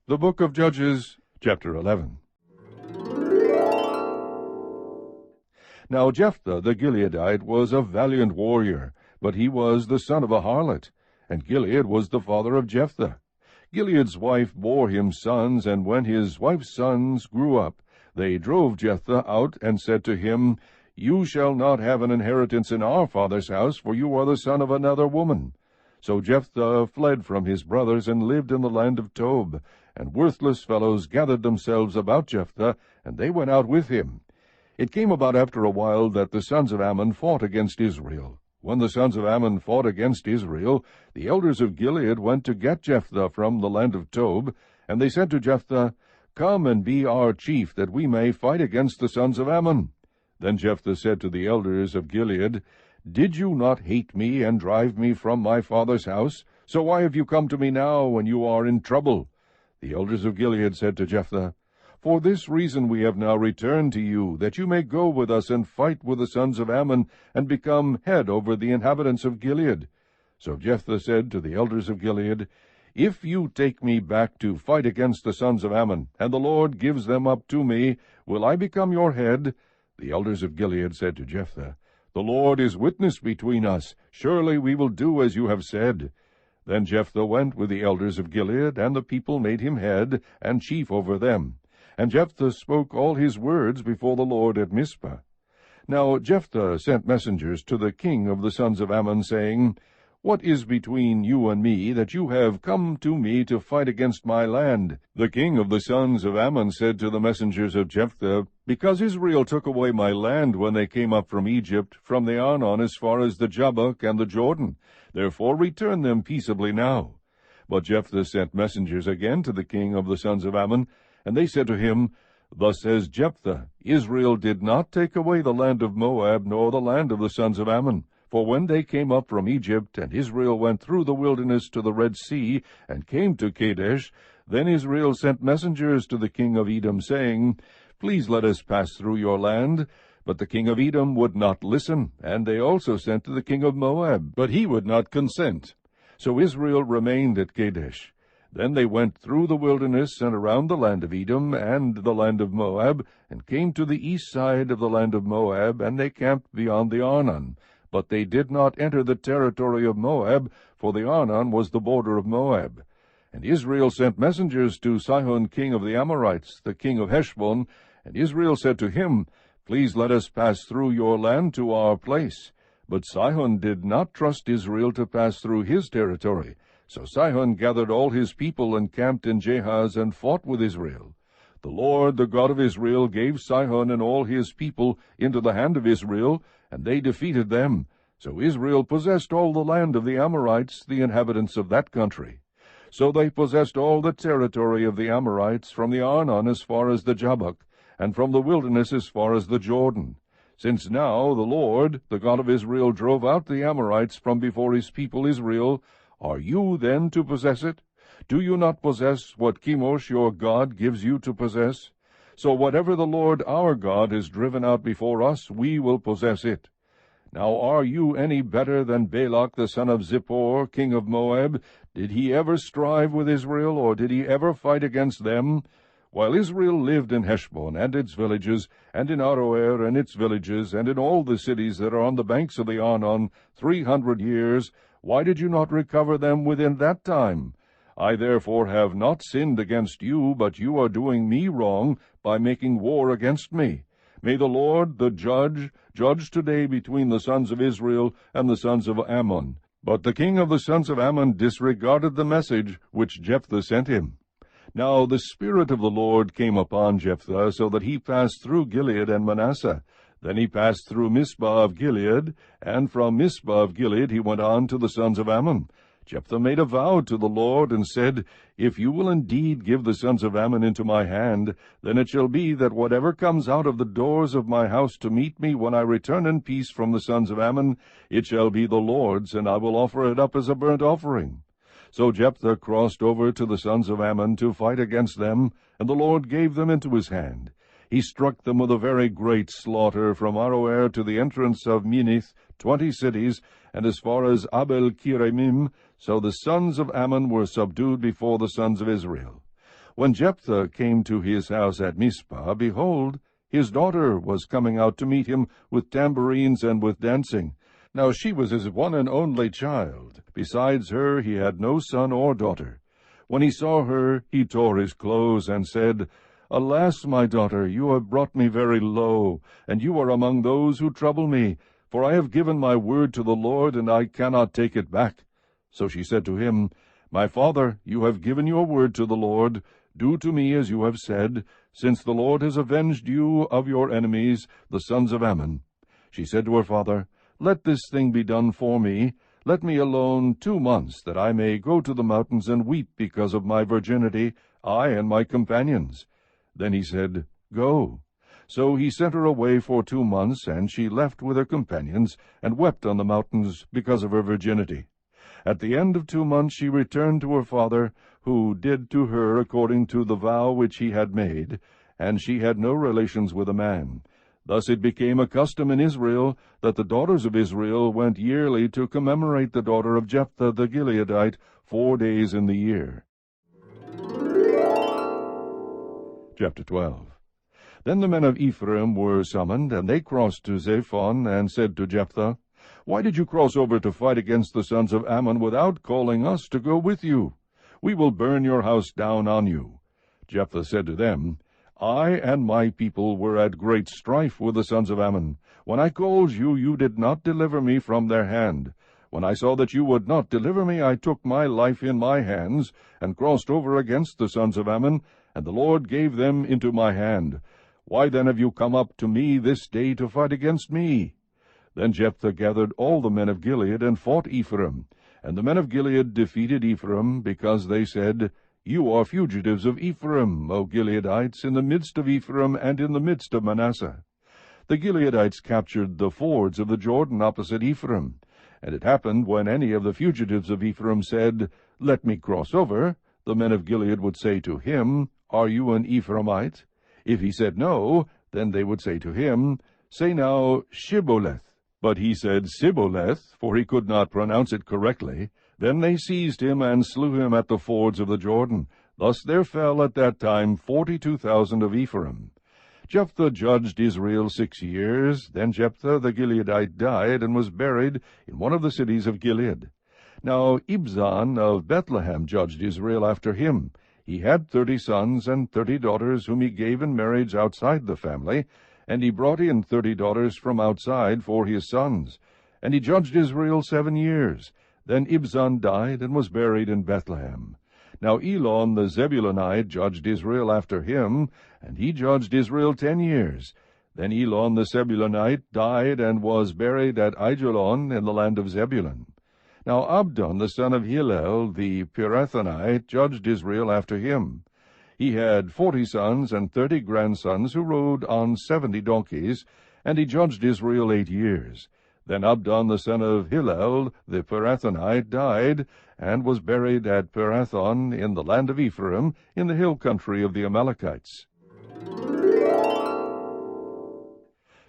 The Book of Judges, chapter 11. Now Jephthah the Gileadite was a valiant warrior, but he was the son of a harlot, and Gilead was the father of Jephthah. Gilead's wife bore him sons, and when his wife's sons grew up, they drove Jephthah out, and said to him, You shall not have an inheritance in our father's house, for you are the son of another woman. So Jephthah fled from his brothers, and lived in the land of Tob. And worthless fellows gathered themselves about Jephthah, and they went out with him. It came about after a while that the sons of Ammon fought against Israel. When the sons of Ammon fought against Israel, the elders of Gilead went to get Jephthah from the land of Tob, and they said to Jephthah, Come and be our chief, that we may fight against the sons of Ammon. Then Jephthah said to the elders of Gilead, Did you not hate me, and drive me from my father's house? So why have you come to me now, when you are in trouble? The elders of Gilead said to Jephthah, For this reason we have now returned to you, that you may go with us and fight with the sons of Ammon, and become head over the inhabitants of Gilead. So Jephthah said to the elders of Gilead, If you take me back to fight against the sons of Ammon, and the Lord gives them up to me, will I become your head? The elders of Gilead said to Jephthah, The Lord is witness between us. Surely we will do as you have said. Then Jephthah went with the elders of Gilead, and the people made him head and chief over them. And Jephthah spoke all his words before the Lord at Mizpah. Now Jephthah sent messengers to the king of the sons of Ammon, saying, What is between you and me, that you have come to me to fight against my land? The king of the sons of Ammon said to the messengers of Jephthah, Because Israel took away my land when they came up from Egypt, from the Arnon as far as the Jabbok and the Jordan. Therefore return them peaceably now. But Jephthah sent messengers again to the king of the sons of Ammon, and they said to him, Thus says Jephthah, Israel did not take away the land of Moab, nor the land of the sons of Ammon. For when they came up from Egypt, and Israel went through the wilderness to the Red Sea, and came to Kadesh, then Israel sent messengers to the king of Edom, saying, Please let us pass through your land. But the king of Edom would not listen, and they also sent to the king of Moab, but he would not consent. So Israel remained at Kadesh. Then they went through the wilderness, and around the land of Edom and the land of Moab, and came to the east side of the land of Moab, and they camped beyond the Arnon. But they did not enter the territory of Moab, for the Arnon was the border of Moab. And Israel sent messengers to Sihon king of the Amorites, the king of Heshbon, and Israel said to him, Please let us pass through your land to our place. But Sihon did not trust Israel to pass through his territory. So Sihon gathered all his people and camped in Jahaz and fought with Israel. The Lord, the God of Israel, gave Sihon and all his people into the hand of Israel, and they defeated them. So Israel possessed all the land of the Amorites, the inhabitants of that country. So they possessed all the territory of the Amorites, from the Arnon as far as the Jabbok, and from the wilderness as far as the Jordan. Since now the Lord, the God of Israel, drove out the Amorites from before his people Israel, are you then to possess it? Do you not possess what Chemosh your God gives you to possess? So whatever the Lord our God has driven out before us, we will possess it. Now are you any better than Balak the son of Zippor, king of Moab? Did he ever strive with Israel, or did he ever fight against them? While Israel lived in Heshbon and its villages, and in Aroer and its villages, and in all the cities that are on the banks of the Arnon, 300 years, why did you not recover them within that time? I therefore have not sinned against you, but you are doing me wrong by making war against me. May the Lord, the judge, judge today between the sons of Israel and the sons of Ammon. But the king of the sons of Ammon disregarded the message which Jephthah sent him. Now the Spirit of the Lord came upon Jephthah, so that he passed through Gilead and Manasseh. Then he passed through Mizpah of Gilead, and from Mizpah of Gilead he went on to the sons of Ammon. Jephthah made a vow to the Lord, and said, If you will indeed give the sons of Ammon into my hand, then it shall be that whatever comes out of the doors of my house to meet me when I return in peace from the sons of Ammon, it shall be the Lord's, and I will offer it up as a burnt offering. So Jephthah crossed over to the sons of Ammon to fight against them, and the Lord gave them into his hand. He struck them with a very great slaughter, from Aroer to the entrance of Minnith, 20 cities, and as far as Abel-Kiramim. So the sons of Ammon were subdued before the sons of Israel. When Jephthah came to his house at Mizpah, behold, his daughter was coming out to meet him with tambourines and with dancing. Now she was his one and only child. Besides her he had no son or daughter. When he saw her, he tore his clothes, and said, Alas, my daughter, you have brought me very low, and you are among those who trouble me. For I have given my word to the Lord, and I cannot take it back. So she said to him, My father, you have given your word to the Lord. Do to me as you have said, since the Lord has avenged you of your enemies, the sons of Ammon. She said to her father, Let this thing be done for me. Let me alone 2 months, that I may go to the mountains and weep because of my virginity, I and my companions. Then he said, Go. So he sent her away for 2 months, and she left with her companions, and wept on the mountains because of her virginity. At the end of 2 months she returned to her father, who did to her according to the vow which he had made, and she had no relations with a man. Thus it became a custom in Israel that the daughters of Israel went yearly to commemorate the daughter of Jephthah the Gileadite 4 days in the year. Chapter 12. Then the men of Ephraim were summoned, and they crossed to Zaphon, and said to Jephthah, Why did you cross over to fight against the sons of Ammon without calling us to go with you? We will burn your house down on you. Jephthah said to them, I and my people were at great strife with the sons of Ammon. When I called you, you did not deliver me from their hand. When I saw that you would not deliver me, I took my life in my hands, and crossed over against the sons of Ammon, and the Lord gave them into my hand. Why then have you come up to me this day to fight against me? Then Jephthah gathered all the men of Gilead, and fought Ephraim. And the men of Gilead defeated Ephraim, because they said, You are fugitives of Ephraim, O Gileadites, in the midst of Ephraim, and in the midst of Manasseh. The Gileadites captured the fords of the Jordan opposite Ephraim. And it happened, when any of the fugitives of Ephraim said, Let me cross over, the men of Gilead would say to him, Are you an Ephraimite? If he said no, then they would say to him, Say now, Shibboleth. But he said Sibboleth, for he could not pronounce it correctly. Then they seized him, and slew him at the fords of the Jordan. Thus there fell at that time 42,000 of Ephraim. Jephthah judged Israel 6 years. Then Jephthah the Gileadite died, and was buried in one of the cities of Gilead. Now Ibzan of Bethlehem judged Israel after him. He had 30 sons and 30 daughters, whom he gave in marriage outside the family, and he brought in 30 daughters from outside for his sons. And he judged Israel 7 years. Then Ibzan died, and was buried in Bethlehem. Now Elon the Zebulunite judged Israel after him, and he judged Israel 10 years. Then Elon the Zebulunite died, and was buried at Aijalon in the land of Zebulun. Now Abdon the son of Hillel the Pirathonite judged Israel after him. He had 40 sons and 30 grandsons, who rode on 70 donkeys, and he judged Israel 8 years. Then Abdon the son of Hillel the Pirathonite died, and was buried at Pirathon in the land of Ephraim, in the hill country of the Amalekites.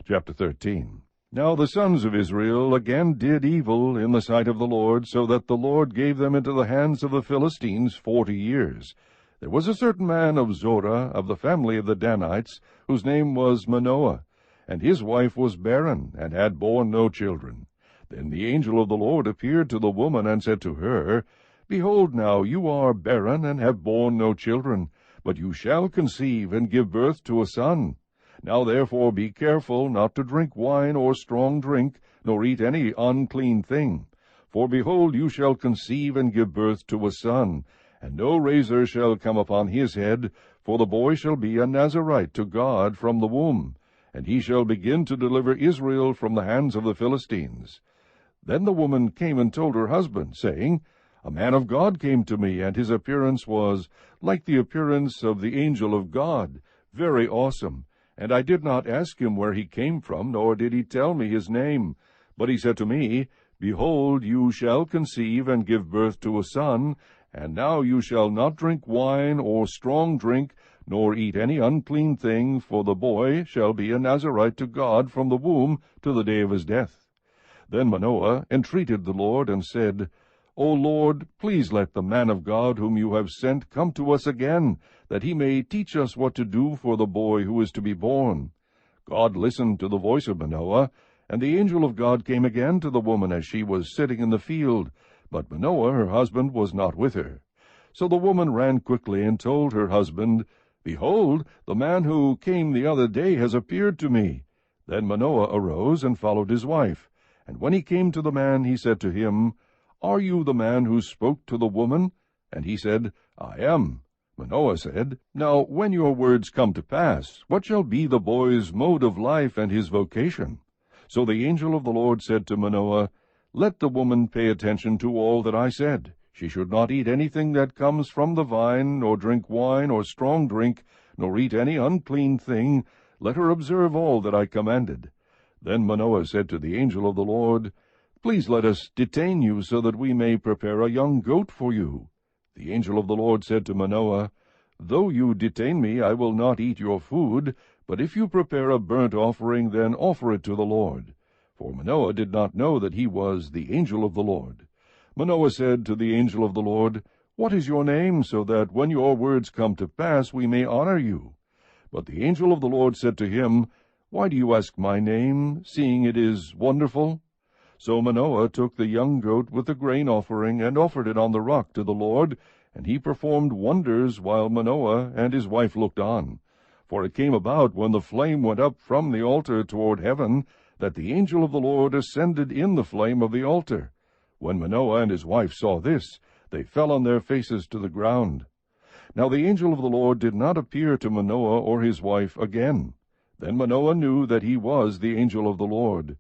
Chapter 13. Now the sons of Israel again did evil in the sight of the Lord, so that the Lord gave them into the hands of the Philistines 40 years. There was a certain man of Zorah, of the family of the Danites, whose name was Manoah, and his wife was barren, and had borne no children. Then the angel of the Lord appeared to the woman, and said to her, Behold now, you are barren, and have borne no children, but you shall conceive, and give birth to a son. Now therefore be careful not to drink wine or strong drink, nor eat any unclean thing. For behold, you shall conceive, and give birth to a son, and no razor shall come upon his head, for the boy shall be a Nazarite to God from the womb, and he shall begin to deliver Israel from the hands of the Philistines. Then the woman came and told her husband, saying, A man of God came to me, and his appearance was like the appearance of the angel of God, very awesome. And I did not ask him where he came from, nor did he tell me his name. But he said to me, Behold, you shall conceive, and give birth to a son, and now you shall not drink wine or strong drink, nor eat any unclean thing, for the boy shall be a Nazarite to God from the womb to the day of his death. Then Manoah entreated the Lord, and said, O Lord, please let the man of God whom you have sent come to us again, that he may teach us what to do for the boy who is to be born. God listened to the voice of Manoah, and the angel of God came again to the woman as she was sitting in the field, but Manoah her husband was not with her. So the woman ran quickly and told her husband, Behold, the man who came the other day has appeared to me. Then Manoah arose and followed his wife. And when he came to the man, he said to him, Are you the man who spoke to the woman? And he said, I am. Manoah said, Now when your words come to pass, what shall be the boy's mode of life and his vocation? So the angel of the Lord said to Manoah, Let the woman pay attention to all that I said. She should not eat anything that comes from the vine, nor drink wine or strong drink, nor eat any unclean thing. Let her observe all that I commanded. Then Manoah said to the angel of the Lord, Please let us detain you, so that we may prepare a young goat for you. The angel of the Lord said to Manoah, Though you detain me, I will not eat your food, but if you prepare a burnt offering, then offer it to the Lord. For Manoah did not know that he was the angel of the Lord. Manoah said to the angel of the Lord, What is your name, so that when your words come to pass we may honor you? But the angel of the Lord said to him, Why do you ask my name, seeing it is wonderful? So Manoah took the young goat with the grain offering, and offered it on the rock to the Lord, and he performed wonders while Manoah and his wife looked on. For it came about, when the flame went up from the altar toward heaven, that the angel of the Lord ascended in the flame of the altar. When Manoah and his wife saw this, they fell on their faces to the ground. Now the angel of the Lord did not appear to Manoah or his wife again. Then Manoah knew that he was the angel of the Lord.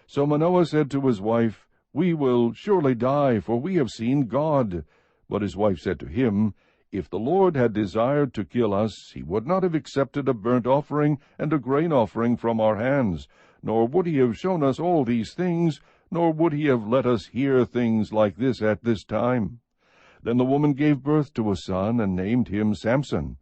So Manoah said to his wife, We will surely die, for we have seen God. But his wife said to him, If the Lord had desired to kill us, he would not have accepted a burnt offering and a grain offering from our hands, nor would he have shown us all these things, nor would he have let us hear things like this at this time. Then the woman gave birth to a son, and named him Samson.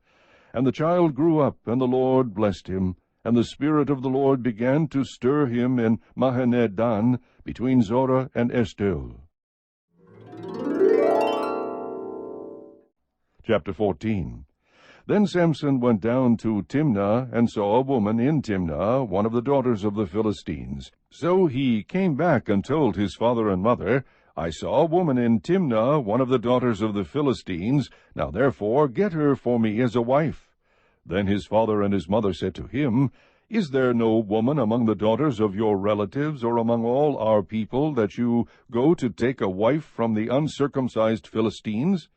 And the child grew up, and the Lord blessed him. And the Spirit of the Lord began to stir him in Mahaneh-dan, between Zorah and Eshtaol. Chapter 14. Then Samson went down to Timnah, and saw a woman in Timnah, one of the daughters of the Philistines. So he came back and told his father and mother, I saw a woman in Timnah, one of the daughters of the Philistines. Now therefore get her for me as a wife. Then his father and his mother said to him, Is there no woman among the daughters of your relatives, or among all our people, that you go to take a wife from the uncircumcised Philistines?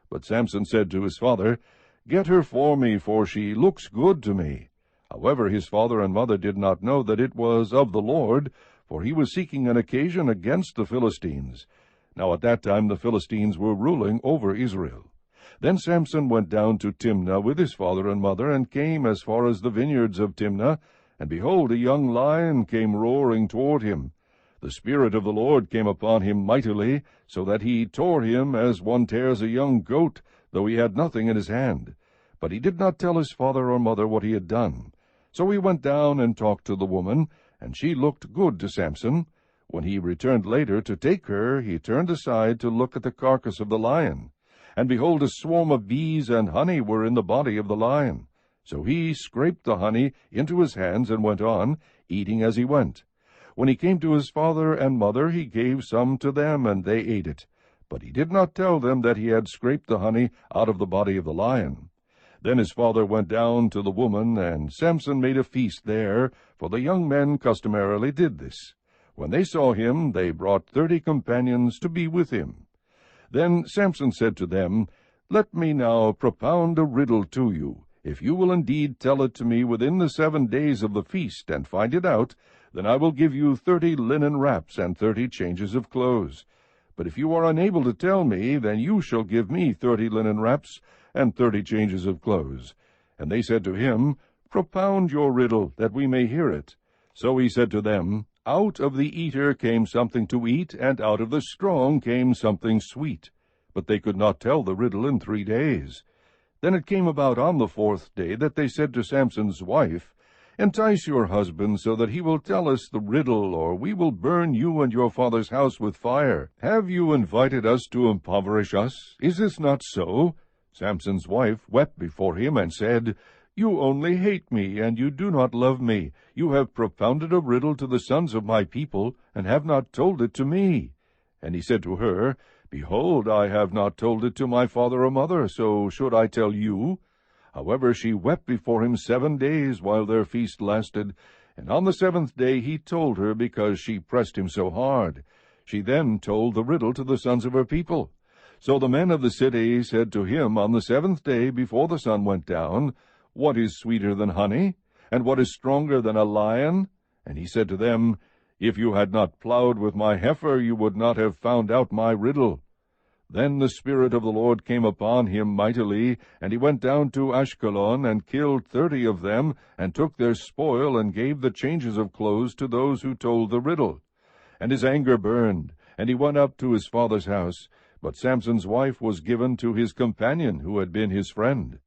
But Samson said to his father, Get her for me, for she looks good to me. However, his father and mother did not know that it was of the Lord, for he was seeking an occasion against the Philistines. Now at that time the Philistines were ruling over Israel. Then Samson went down to Timnah with his father and mother, and came as far as the vineyards of Timnah. And behold, a young lion came roaring toward him. The Spirit of the Lord came upon him mightily, so that he tore him as one tears a young goat, though he had nothing in his hand. But he did not tell his father or mother what he had done. So he went down and talked to the woman, and she looked good to Samson. When he returned later to take her, he turned aside to look at the carcass of the lion. And behold, a swarm of bees and honey were in the body of the lion. So he scraped the honey into his hands and went on, eating as he went. When he came to his father and mother, he gave some to them, and they ate it. But he did not tell them that he had scraped the honey out of the body of the lion. Then his father went down to the woman, and Samson made a feast there, for the young men customarily did this. When they saw him, they brought 30 companions to be with him. Then Samson said to them, Let me now propound a riddle to you. If you will indeed tell it to me within the 7 days of the feast, and find it out, then I will give you 30 linen wraps and 30 changes of clothes. But if you are unable to tell me, then you shall give me 30 linen wraps and 30 changes of clothes. And they said to him, Propound your riddle, that we may hear it. So he said to them, Out of the eater came something to eat, and out of the strong came something sweet. But they could not tell the riddle in 3 days. Then it came about on the 4th day that they said to Samson's wife, Entice your husband so that he will tell us the riddle, or we will burn you and your father's house with fire. Have you invited us to impoverish us? Is this not so?" Samson's wife wept before him and said, "You only hate me, and you do not love me. You have propounded a riddle to the sons of my people, and have not told it to me." And he said to her, "Behold, I have not told it to my father or mother, so should I tell you?" However, she wept before him 7 days while their feast lasted, and on the 7th day he told her, because she pressed him so hard. She then told the riddle to the sons of her people. So the men of the city said to him on the 7th day before the sun went down, "What is sweeter than honey? And what is stronger than a lion?" And he said to them, "If you had not plowed with my heifer, you would not have found out my riddle." Then the Spirit of the Lord came upon him mightily, and he went down to Ashkelon, and killed 30 of them, and took their spoil, and gave the changes of clothes to those who told the riddle. And his anger burned, and he went up to his father's house. But Samson's wife was given to his companion, who had been his friend.